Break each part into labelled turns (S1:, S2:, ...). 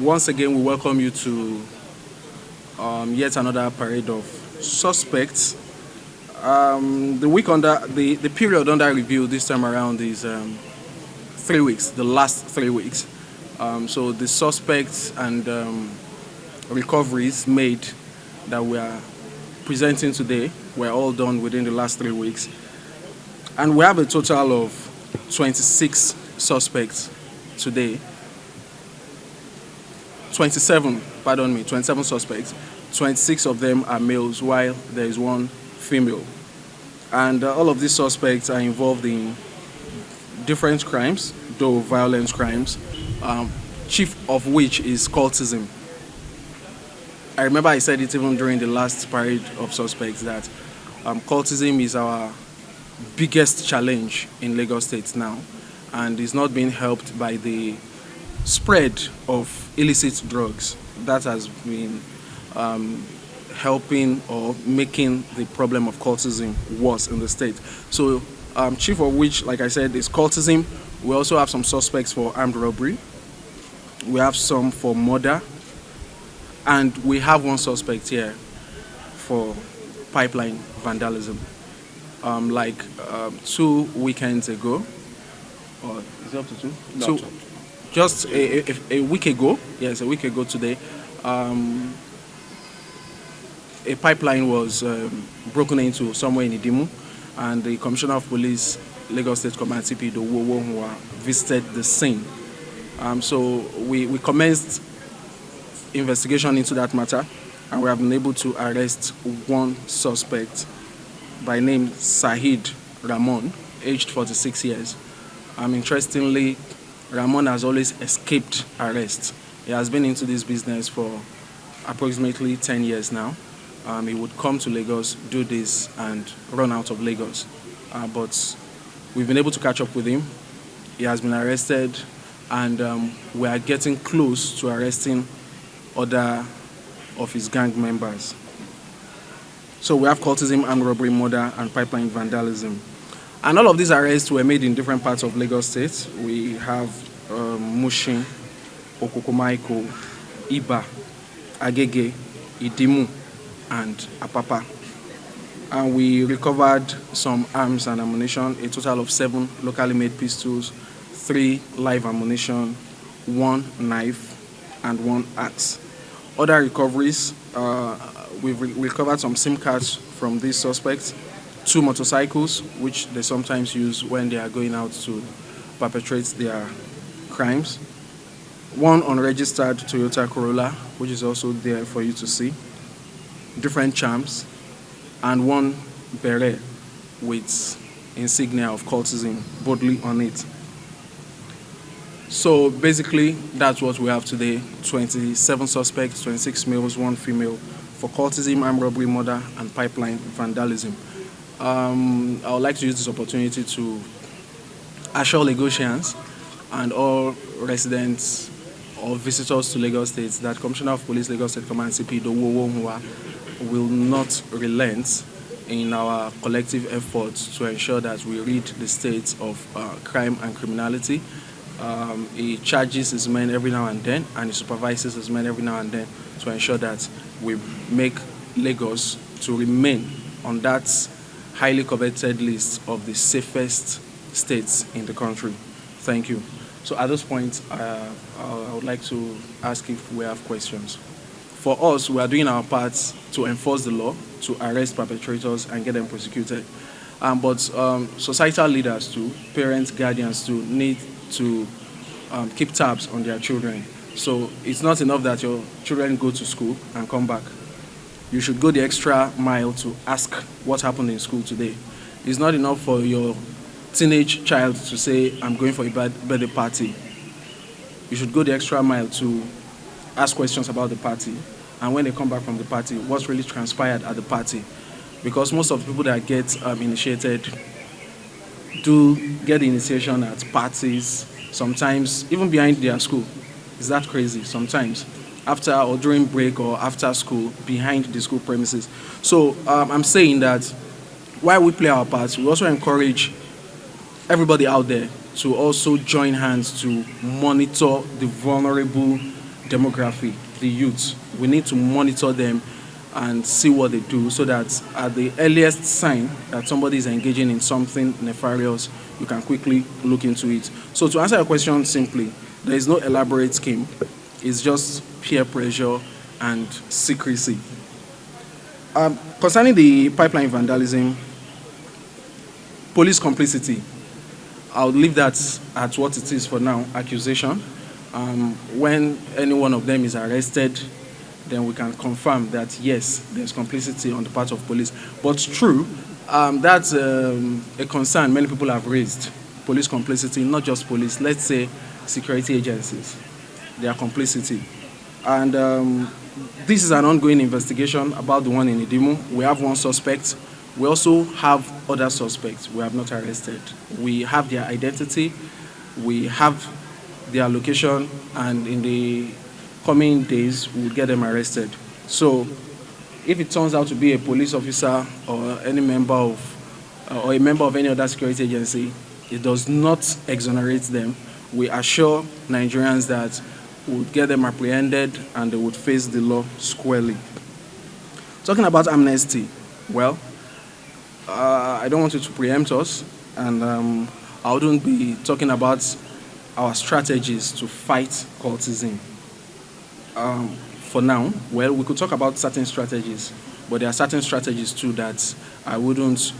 S1: Once again, we welcome you to yet another parade of suspects. The period under review this time around is 3 weeks, the last 3 weeks. So the suspects and recoveries made that we are presenting today were all done within the last 3 weeks. And we have a total of 26 suspects today. 27 suspects. 26 of them are males, while there is one female. And all of these suspects are involved in different crimes, though violent crimes, chief of which is cultism. I remember I said it even during the last parade of suspects that cultism is our biggest challenge in Lagos State now, and is not being helped by the spread of illicit drugs. That has been helping or making the problem of cultism worse in the state. So chief of which, like I said, is cultism. We also have some suspects for armed robbery. We have some for murder. And we have one suspect here for pipeline vandalism. 2 weekends ago, or is it up to two?
S2: No,
S1: just a week ago, yes, a week ago today, a pipeline was broken into somewhere in Idimu, and the Commissioner of Police, Lagos State Command CP Dowowo, visited the scene. So we commenced investigation into that matter, and we have been able to arrest one suspect by name Sahid Ramon, aged 46 years. Interestingly, Ramon has always escaped arrest. He has been into this business for approximately 10 years now. He would come to Lagos, do this, and run out of Lagos. But we've been able to catch up with him. He has been arrested, and we are getting close to arresting other of his gang members. So we have cultism, armed robbery, murder, and pipeline vandalism. And all of these arrests were made in different parts of Lagos State. We have Mushin, Okokomaiko, Iba, Agege, Idimu, and Apapa. And we recovered some arms and ammunition, a total of 7 locally made pistols, 3 live ammunition, 1 knife, and 1 axe. Other recoveries, we've recovered some SIM cards from these suspects, 2 motorcycles, which they sometimes use when they are going out to perpetrate their crimes, 1 unregistered Toyota Corolla, which is also there for you to see, different charms, and 1 beret with insignia of cultism boldly on it. So basically, that's what we have today: 27 suspects, 26 males, 1 female, for cultism, armed robbery, murder, and pipeline vandalism. I would like to use this opportunity to assure Lagosians and all residents or visitors to Lagos State that Commissioner of Police, Lagos State Command CP Dowowo will not relent in our collective efforts to ensure that we rid the state of crime and criminality. He charges his men every now and then, and he supervises his men every now and then to ensure that we make Lagos to remain on that highly coveted list of the safest states in the country. Thank you. So at this point, I would like to ask if we have questions. For us, we are doing our part to enforce the law, to arrest perpetrators and get them prosecuted. But societal leaders too, parents, guardians too, need to keep tabs on their children. So it's not enough that your children go to school and come back. You should go the extra mile to ask what happened in school today. It's not enough for your teenage child to say, I'm going for a birthday party. You should go the extra mile to ask questions about the party. And when they come back from the party, what's really transpired at the party. Because most of the people that get initiated do get the initiation at parties, sometimes even behind their school. Is that crazy? Sometimes after or during break or after school, behind the school premises. So I'm saying that while we play our parts, we also encourage everybody out there to also join hands to monitor the vulnerable demography, the youth. We need to monitor them and see what they do so that at the earliest sign that somebody is engaging in something nefarious, you can quickly look into it. So to answer your question simply, there is no elaborate scheme. It's just peer pressure and secrecy. Concerning the pipeline vandalism, police complicity, I'll leave that at what it is for now, accusation. When any one of them is arrested, then we can confirm that yes, there's complicity on the part of police. But true, that's a concern many people have raised. Police complicity, not just police, let's say security agencies, their complicity. And this is an ongoing investigation about the one in Idimu. We have one suspect. We also have other suspects we have not arrested. We have their identity, we have their location, and in the coming days, we'll get them arrested. So if it turns out to be a police officer or any member of, or a member of any other security agency, it does not exonerate them. We assure Nigerians that we'll get them apprehended and they would face the law squarely. Talking about amnesty, well, I don't want you to preempt us, and I wouldn't be talking about our strategies to fight cultism. For now, well, we could talk about certain strategies, but there are certain strategies too that I wouldn't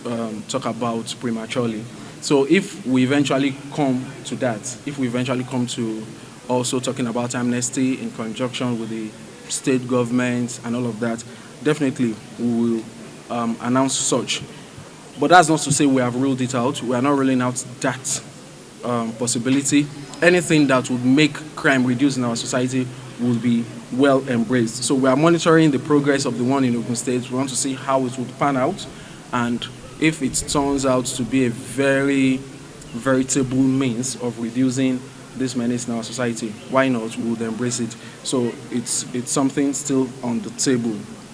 S1: talk about prematurely. So if we eventually come to that, if we eventually come to also talking about amnesty in conjunction with the state governments and all of that, definitely we will announce such. But that's not to say we have ruled it out. We are not ruling out that possibility. Anything that would make crime reduce in our society will be well embraced. So we are monitoring the progress of the one in Ogun State. We want to see how it would pan out, and if it turns out to be a very veritable means of reducing this menace in our society, why not? We would embrace it. So it's something still on the table.